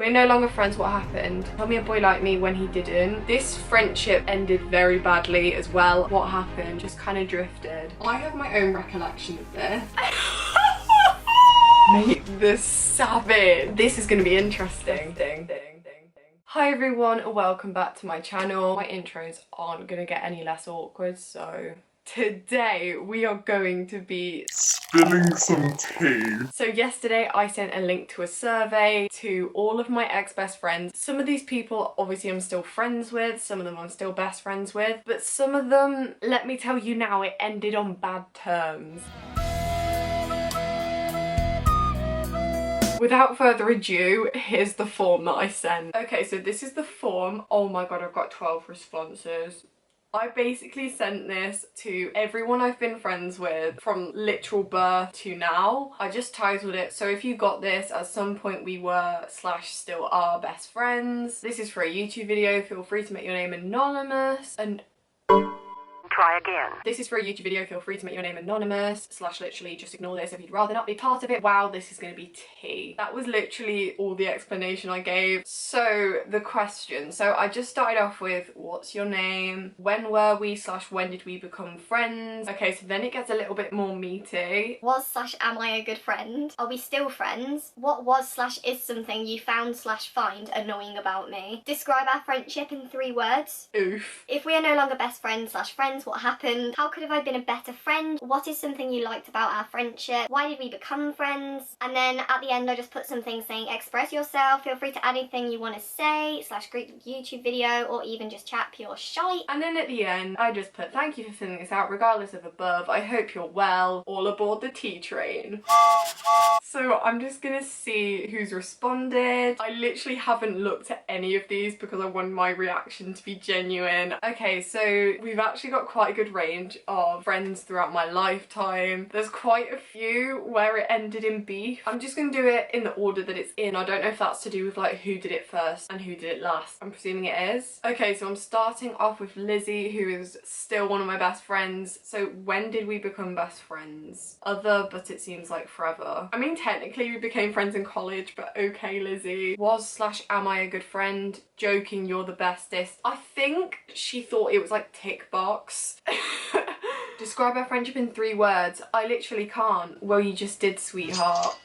We're no longer friends, what happened? Tell me a boy liked me when he didn't. This friendship ended very badly as well. What happened? Just kind of drifted. I have my own recollection of this. Mate, the savage. This is going to be interesting. Hi everyone, welcome back to my channel. My intros aren't going to get any less awkward, so today we are going to be spilling some tea. So yesterday I sent a link to a survey to all of my ex-best friends. Some of these people obviously I'm still friends with, some of them I'm still best friends with, but some of them, let me tell you now, it ended on bad terms. Without further ado, here's the form that I sent. Okay, so this is the form. Oh my god, I've got 12 responses. I basically sent this to everyone I've been friends with from literal birth to now. I just titled it, so if you got this, at some point we were / still are best friends. This is for a YouTube video, feel free to make your name anonymous and try again. This is for a YouTube video, feel free to make your name anonymous / literally just ignore this if you'd rather not be part of it. Wow, this is going to be tea. That was literally all the explanation I gave. So the question, so I just started off with what's your name, when were we / when did we become friends. Okay, so then it gets a little bit more meaty. Was / am I a good friend? Are we still friends? What was / is something you found / find annoying about me? Describe our friendship in 3 words. Oof. If we are no longer best friends / friends, what happened? How could have I been a better friend? What is something you liked about our friendship? Why did we become friends? And then at the end I just put something saying express yourself, feel free to add anything you want to say / great YouTube video, or even just chat pure shite. And then at the end I just put thank you for filling this out regardless of above, I hope you're well, all aboard the tea train. So I'm just gonna see who's responded. I literally haven't looked at any of these because I want my reaction to be genuine. Okay, so we've actually got quite a good range of friends throughout my lifetime. There's quite a few where it ended in beef. I'm just gonna do it in the order that it's in. I don't know if that's to do with like who did it first and who did it last. I'm presuming it is. Okay, so I'm starting off with Lizzie, who is still one of my best friends. So when did we become best friends? Other, but it seems like forever. I mean, technically we became friends in college, but okay, Lizzie. Was / am I a good friend? Joking, you're the bestest. I think she thought it was like tick box. Describe our friendship in 3 words. I literally can't. Well, you just did, sweetheart.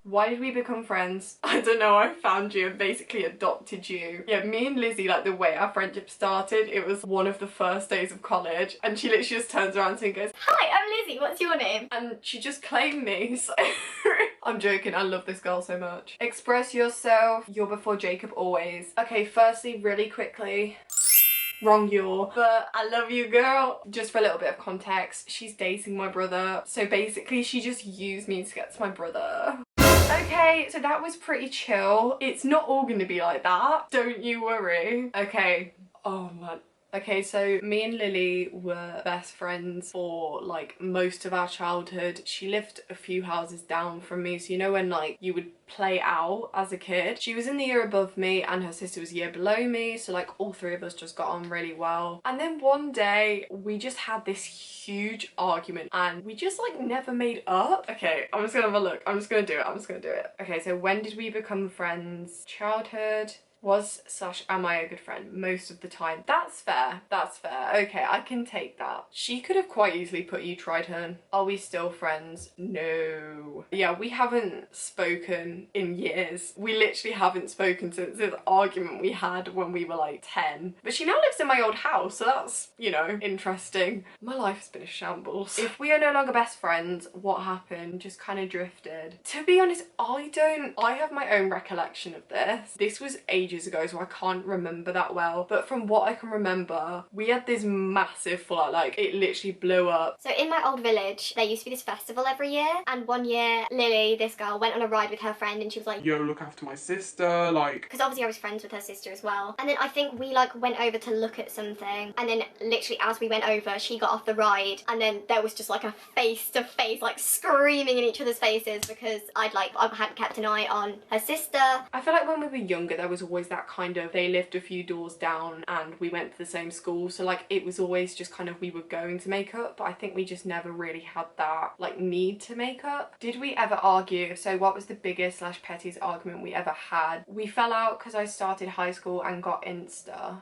Why did we become friends? I don't know, I found you and basically adopted you. Yeah, me and Lizzie, like the way our friendship started, it was one of the first days of college and she literally just turns around to me and goes, Hi, I'm Lizzie, what's your name? and she just claimed me, so I'm joking, I love this girl so much. Express yourself, you're before Jacob always. Okay, firstly, really quickly, wrong you're, but I love you, girl. Just for a little bit of context, she's dating my brother, so basically she just used me to get to my brother. Okay, so that was pretty chill. It's not all gonna be like that, don't you worry. Okay, oh man. Okay, so me and Lily were best friends for like most of our childhood. She lived a few houses down from me, so you know when like you would play out as a kid. She was in the year above me and her sister was a year below me, so like all 3 of us just got on really well. And then one day we just had this huge argument and we just like never made up. Okay, I'm just gonna have a look. I'm just gonna do it. Okay, so when did we become friends? Childhood. Was / am I a good friend? Most of the time. That's fair. That's fair. Okay, I can take that. She could have quite easily put you tried her. Are we still friends? No. Yeah, we haven't spoken in years. We literally haven't spoken since this argument we had when we were like 10. But she now lives in my old house, so that's, you know, interesting. My life has been a shambles. If we are no longer best friends, what happened? Just kind of drifted. To be honest, I have my own recollection of this. This was ages ago, so I can't remember that well, but from what I can remember, we had this massive fallout, like it literally blew up. So in my old village there used to be this festival every year, and one year Lily, this girl, went on a ride with her friend and she was like, yo, look after my sister, like, because obviously I was friends with her sister as well. And then I think we like went over to look at something, and then literally as we went over she got off the ride and then there was just like a face to face, like screaming in each other's faces because I hadn't kept an eye on her sister. I feel like when we were younger there was always always that kind of, they lived a few doors down and we went to the same school, so like it was always just kind of we were going to make up, but I think we just never really had that like need to make up. Did we ever argue? If so, what was the biggest / pettiest argument we ever had? We fell out because I started high school and got Insta.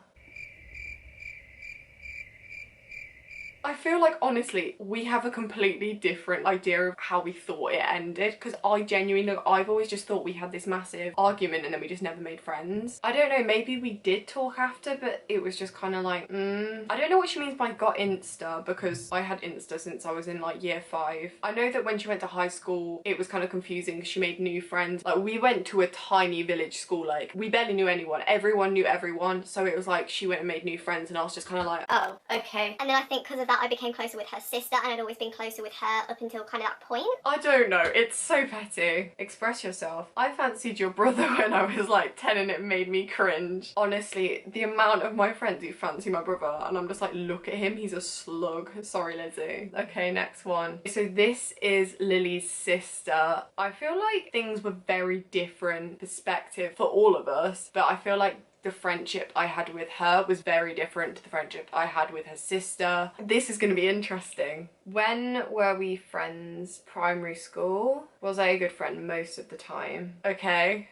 I feel like, honestly, we have a completely different idea of how we thought it ended, because I genuinely, I've always just thought we had this massive argument and then we just never made friends. I don't know, maybe we did talk after, but it was just kind of like, I don't know what she means by got Insta, because I had Insta since I was in like year 5. I know that when she went to high school, it was kind of confusing because she made new friends. Like, we went to a tiny village school, like, we barely knew anyone. Everyone knew everyone, so it was like she went and made new friends and I was just kind of like, oh, okay. And then I think because of that, I became closer with her sister, and I'd always been closer with her up until kind of that point. I don't know, it's so petty. Express yourself. I fancied your brother when I was like 10 and it made me cringe. Honestly, the amount of my friends who fancy my brother and I'm just like, look at him, he's a slug. Sorry, Lizzie. Okay, next one. So this is Lily's sister. I feel like things were very different perspective for all of us, but I feel like the friendship I had with her was very different to the friendship I had with her sister. This is going to be interesting. When were we friends? Primary school? Was I a good friend most of the time? Okay,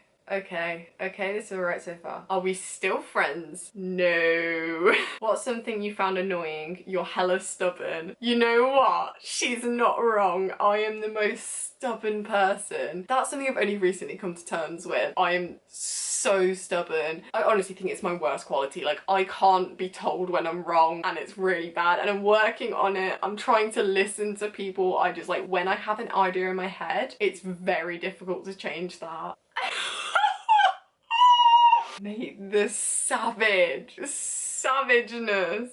this is alright so far. Are we still friends? No. What's something you found annoying? You're hella stubborn. You know what? She's not wrong. I am the most stubborn person. That's something I've only recently come to terms with. I am so stubborn. I honestly think it's my worst quality. Like, I can't be told when I'm wrong and it's really bad, and I'm working on it. I'm trying to listen to people. I just like, when I have an idea in my head, it's very difficult to change that. Mate, the savageness.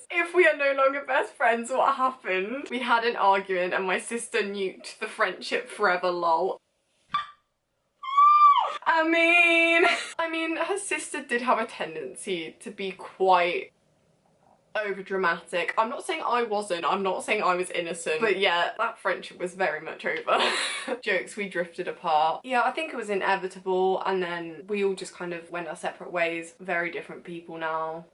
If we are no longer best friends, what happened? We had an argument and my sister nuked the friendship forever, lol. I mean, her sister did have a tendency to be quite over dramatic. I'm not saying I wasn't, I'm not saying I was innocent, but yeah, that friendship was very much over. Jokes, we drifted apart. Yeah, I think it was inevitable, and then we all just kind of went our separate ways. Very different people now.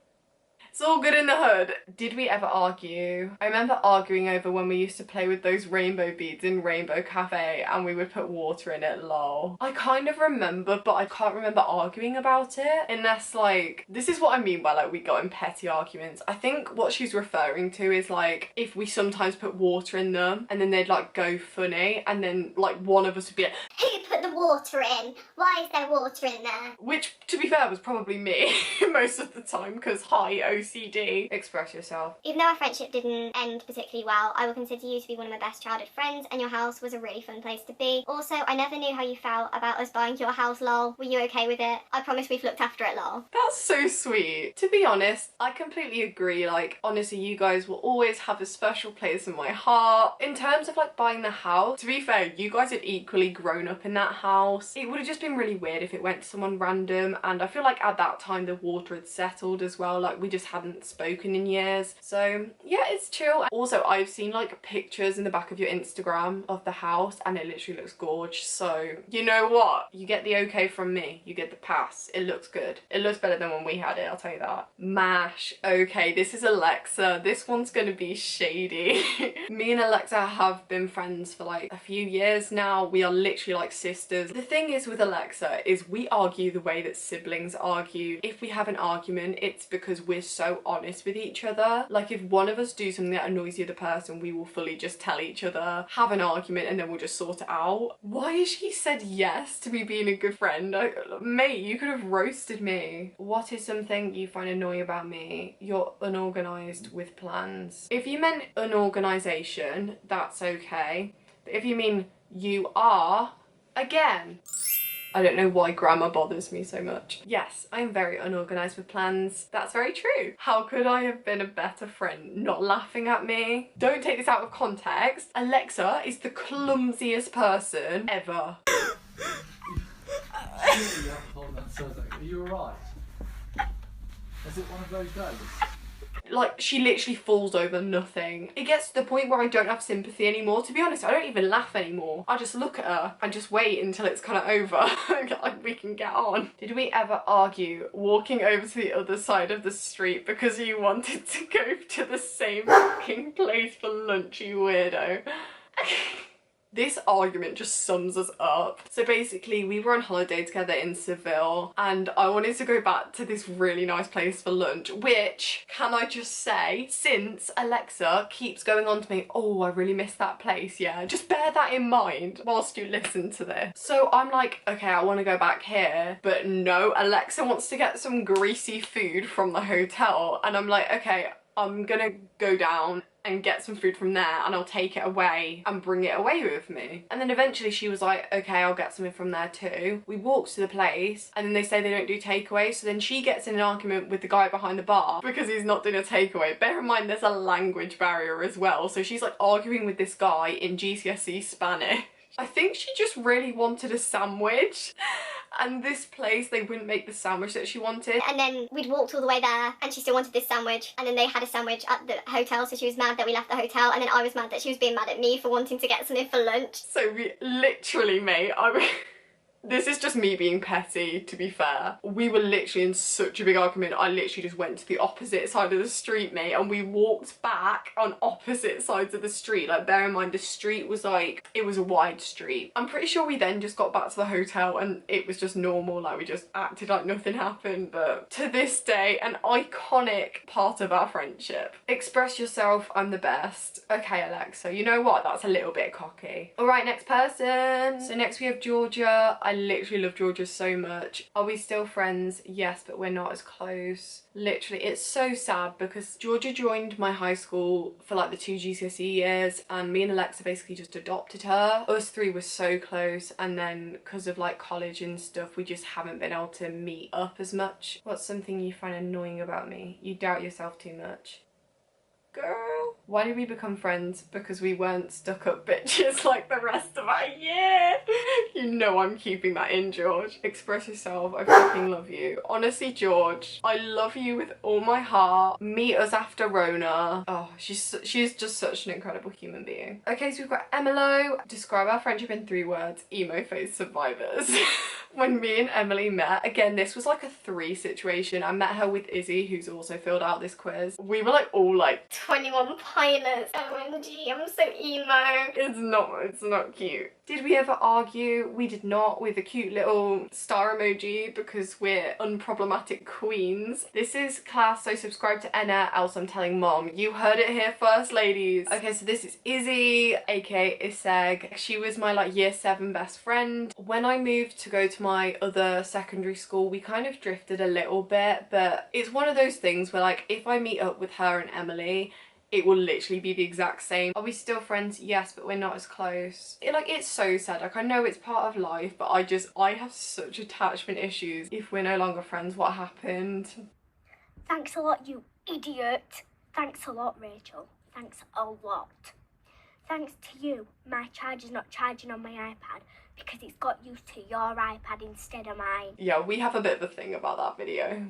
It's all good in the hood. Did we ever argue? I remember arguing over when we used to play with those rainbow beads in Rainbow Cafe and we would put water in it, lol. I kind of remember, but I can't remember arguing about it, unless like, this is what I mean by like we got in petty arguments. I think what she's referring to is like, if we sometimes put water in them and then they'd like go funny and then like one of us would be like, Who put the water in? Why is there water in there? which to be fair was probably me most of the time, because hi, OCD. Express yourself. Even though our friendship didn't end particularly well, I will consider you to be one of my best childhood friends, and your house was a really fun place to be. Also, I never knew how you felt about us buying your house, lol. Were you okay with it? I promise we've looked after it, lol. That's so sweet. To be honest, I completely agree. Like, honestly, you guys will always have a special place in my heart. In terms of like buying the house, to be fair, you guys had equally grown up in that house. It would have just been really weird if it went to someone random, and I feel like at that time the water had settled as well. Like, we just hadn't spoken in years. So yeah, it's chill. Also, I've seen like pictures in the back of your Instagram of the house and it literally looks gorgeous. So you know what? You get the okay from me. You get the pass. It looks good. It looks better than when we had it, I'll tell you that. Mash. Okay, this is Alexa. This one's gonna be shady. Me and Alexa have been friends for like a few years now. We are literally like sisters. The thing is with Alexa is we argue the way that siblings argue. If we have an argument, it's because we're so honest with each other. Like, if one of us do something that annoys the other person, we will fully just tell each other, have an argument, and then we'll just sort it out. Why has she said yes to me being a good friend? Mate, you could have roasted me. What is something you find annoying about me? You're unorganised with plans. If you meant unorganisation, that's okay. But if you mean you are, again, I don't know why grammar bothers me so much. Yes, I am very unorganised with plans. That's very true. How could I have been a better friend? Not laughing at me. Don't take this out of context. Alexa is the clumsiest person ever. Hold on, so are you alright? Is it one of those days? Like, she literally falls over nothing. It gets to the point where I don't have sympathy anymore. To be honest, I don't even laugh anymore. I just look at her and just wait until it's kind of over. Like, we can get on. Did we ever argue walking over to the other side of the street because you wanted to go to the same fucking place for lunch, you weirdo? This argument just sums us up. So basically, we were on holiday together in Seville and I wanted to go back to this really nice place for lunch, which, can I just say, since Alexa keeps going on to me, oh, I really miss that place, yeah, just bear that in mind whilst you listen to this. So I'm like, okay, I want to go back here, but no, Alexa wants to get some greasy food from the hotel, and I'm like, okay, I'm gonna go down and get some food from there and I'll take it away and bring it away with me. And then eventually she was like, okay, I'll get something from there too. We walked to the place and then they say they don't do takeaway, so then she gets in an argument with the guy behind the bar because he's not doing a takeaway. Bear in mind there's a language barrier as well, so she's like arguing with this guy in GCSE Spanish. I think she just really wanted a sandwich, and this place, they wouldn't make the sandwich that she wanted. And then we'd walked all the way there and she still wanted this sandwich, and then they had a sandwich at the hotel, so she was mad that we left the hotel, and then I was mad that she was being mad at me for wanting to get something for lunch. So we literally, mate, this is just me being petty, to be fair. We were literally in such a big argument, I literally just went to the opposite side of the street, mate, and we walked back on opposite sides of the street. Like, bear in mind, the street was like, it was a wide street. I'm pretty sure we then just got back to the hotel and it was just normal, like we just acted like nothing happened. But to this day, an iconic part of our friendship. Express yourself, I'm the best. Okay, Alexa, you know what? That's a little bit cocky. All right, next person. So next we have Georgia. I literally love Georgia so much. Are we still friends? Yes, but we're not as close. Literally, it's so sad because Georgia joined my high school for like the 2 GCSE years and me and Alexa basically just adopted her. Us three were so close, and then because of like college and stuff, we just haven't been able to meet up as much. What's something you find annoying about me? You doubt yourself too much. Girl. Why did we become friends? Because we weren't stuck up bitches like the rest of our year. You know I'm keeping that in, George. Express yourself. I fucking love you. Honestly, George, I love you with all my heart. Meet us after Rona. Oh, she's just such an incredible human being. Okay, so we've got Emilo. Describe our friendship in 3 words. Emo face survivors. When me and Emily met, again, this was like a 3 situation. I met her with Izzy, who's also filled out this quiz. We were like all like 21 pilots. OMG, I'm so emo. It's not cute. Did we ever argue? We did not, with a cute little star emoji because we're unproblematic queens. This is class, so subscribe to Enna, else I'm telling mom. You heard it here first, ladies. Okay, so this is Izzy, aka Iseg. She was my like year 7 best friend. When I moved to go to my other secondary school, we kind of drifted a little bit, but it's one of those things where like if I meet up with her and Emily, it will literally be the exact same. Are we still friends? Yes, but we're not as close. It's so sad. Like, I know it's part of life, but I have such attachment issues. If we're no longer friends, what happened? Thanks a lot, you idiot. Thanks a lot, Rachel. Thanks a lot. Thanks to you, my charger's not charging on my iPad because it's got used to your iPad instead of mine. Yeah, we have a bit of a thing about that video.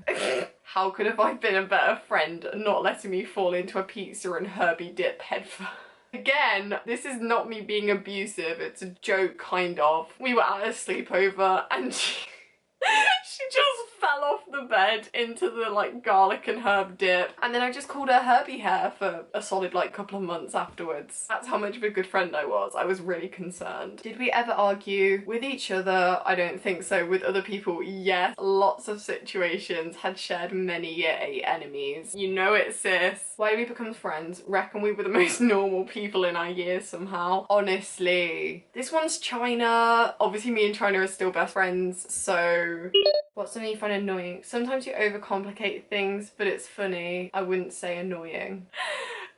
How could have I been a better friend not letting me fall into a pizza and Herbie dip headfirst? Again, this is not me being abusive, it's a joke, kind of. We were at a sleepover and she just fell off the bed into the like garlic and herb dip, and then I just called her Herbie hair for a solid like couple of months afterwards. That's how much of a good friend I was. I was really concerned. Did we ever argue with each other? I don't think so. With other people, yes. Lots of situations. Had shared many year 8 enemies. You know it, sis. Why did we become friends? Reckon we were the most normal people in our years somehow. Honestly. This one's China. Obviously me and China are still best friends, so what's something you find annoying? Sometimes you overcomplicate things, but it's funny. I wouldn't say annoying.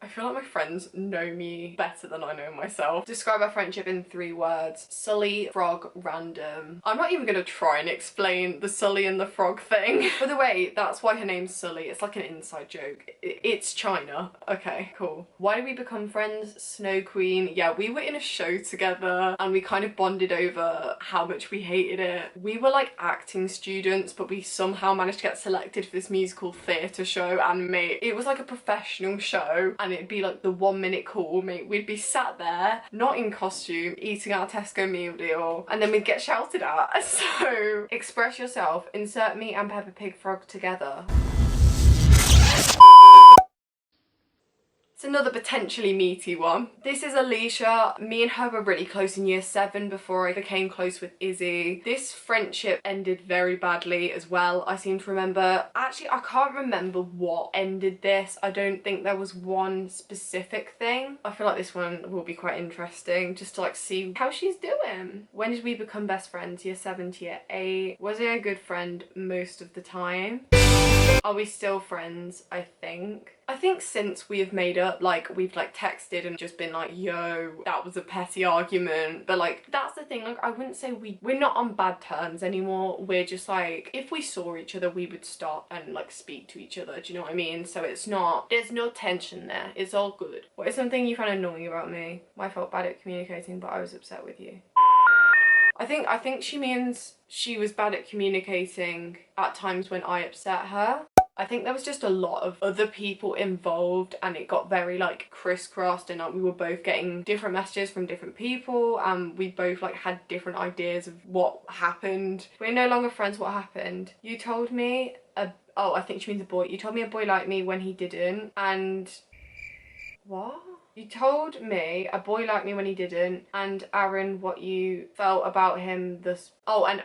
I feel like my friends know me better than I know myself. Describe our friendship in 3 words. Sully, frog, random. I'm not even gonna try and explain the Sully and the frog thing. By the way, that's why her name's Sully. It's like an inside joke. It's China. Okay, cool. Why did we become friends? Snow Queen. Yeah, we were in a show together and we kind of bonded over how much we hated it. We were like acting students, but we somehow managed to get selected for this musical theatre show, and mate, it was like a professional show, and it'd be like the 1 minute call, mate. We'd be sat there, not in costume, eating our Tesco meal deal, and then we'd get shouted at. So, express yourself. Insert me and Peppa Pig frog together. It's another potentially meaty one. This is Alicia. Me and her were really close in year 7 before I became close with Izzy. This friendship ended very badly as well, I seem to remember. Actually, I can't remember what ended this. I don't think there was one specific thing. I feel like this one will be quite interesting, just to like see how she's doing. When did we become best friends? Year 7 to year 8. Was I a good friend most of the time? Are we still friends? I think since we have made up, like, we've like texted and just been like, yo, that was a petty argument. But like, that's the thing, like, I wouldn't say we're not on bad terms anymore. We're just like, if we saw each other, we would stop and like speak to each other. Do you know what I mean? So it's not, there's no tension there. It's all good. What is something you find annoying about me? I felt bad at communicating, but I was upset with you. I think she means she was bad at communicating at times when I upset her. I think there was just a lot of other people involved and it got very like crisscrossed, and like we were both getting different messages from different people and we both like had different ideas of what happened. We're no longer friends. What happened? You told me oh, I think she means a boy. You told me a boy liked me when he didn't, and what? You told me a boy liked me when he didn't, and Aaron, what you felt about him thus... Oh, and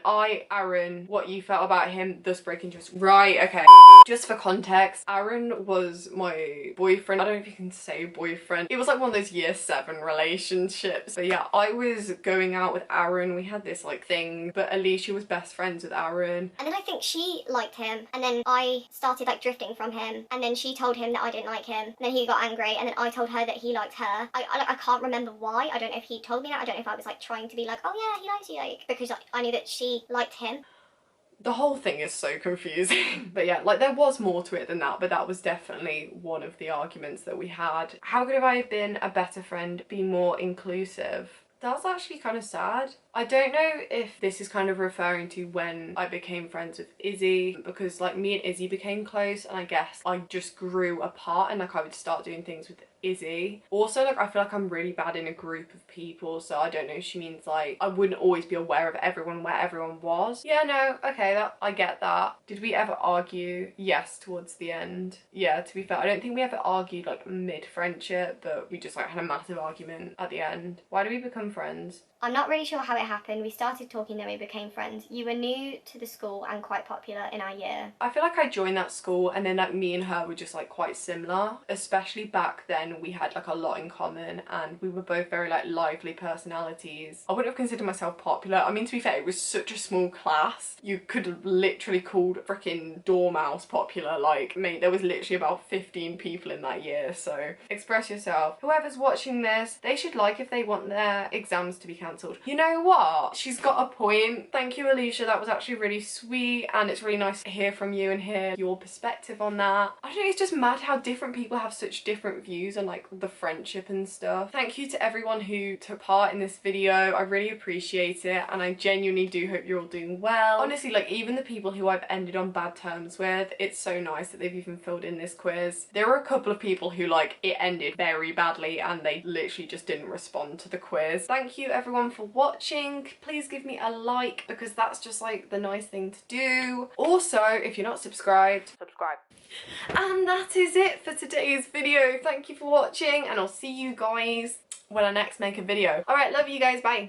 Aaron, what you felt about him thus breaking trust. Right, okay. Just for context, Aaron was my boyfriend. I don't know if you can say boyfriend. It was like one of those year 7 relationships. But yeah, I was going out with Aaron. We had this like thing, but Alicia was best friends with Aaron. And then I think she liked him, and then I started like drifting from him, and then she told him that I didn't like him, and then he got angry, and then I told her that he liked her. I can't remember why. I don't know if he told me that. I don't know if I was like trying to be like, oh yeah, he likes you, like, because I knew that she liked him. The whole thing is so confusing. But yeah, like there was more to it than that, but that was definitely one of the arguments that we had. How could I have been a better friend, be more inclusive? That's actually kind of sad. I don't know if this is kind of referring to when I became friends with Izzy, because like me and Izzy became close and I guess I just grew apart and like I would start doing things with Izzy. Also, like I feel like I'm really bad in a group of people, so I don't know if she means like I wouldn't always be aware of everyone where everyone was. Yeah, no, okay, that I get that. Did we ever argue? Yes, towards the end. Yeah, to be fair, I don't think we ever argued like mid-friendship, but we just like had a massive argument at the end. Why did we become friends? I'm not really sure how it happened. We started talking, then we became friends. You were new to the school and quite popular in our year. I feel like I joined that school and then like me and her were just like quite similar. Especially back then we had like a lot in common and we were both very like lively personalities. I wouldn't have considered myself popular. I mean, to be fair, it was such a small class. You could have literally called freaking Dormouse popular. Like, mate, there was literally about 15 people in that year, so express yourself. Whoever's watching this, they should like if they want their exams to be cancelled. You know what? She's got a point. Thank you, Alicia. That was actually really sweet and it's really nice to hear from you and hear your perspective on that. I don't know, it's just mad how different people have such different views on like the friendship and stuff. Thank you to everyone who took part in this video. I really appreciate it and I genuinely do hope you're all doing well. Honestly, like even the people who I've ended on bad terms with, it's so nice that they've even filled in this quiz. There were a couple of people who like it ended very badly and they literally just didn't respond to the quiz. Thank you everyone for watching. Please give me a like because that's just like the nice thing to do. Also, if you're not subscribed, subscribe. And that is it for today's video. Thank you for watching and I'll see you guys when I next make a video. Alright, love you guys, bye.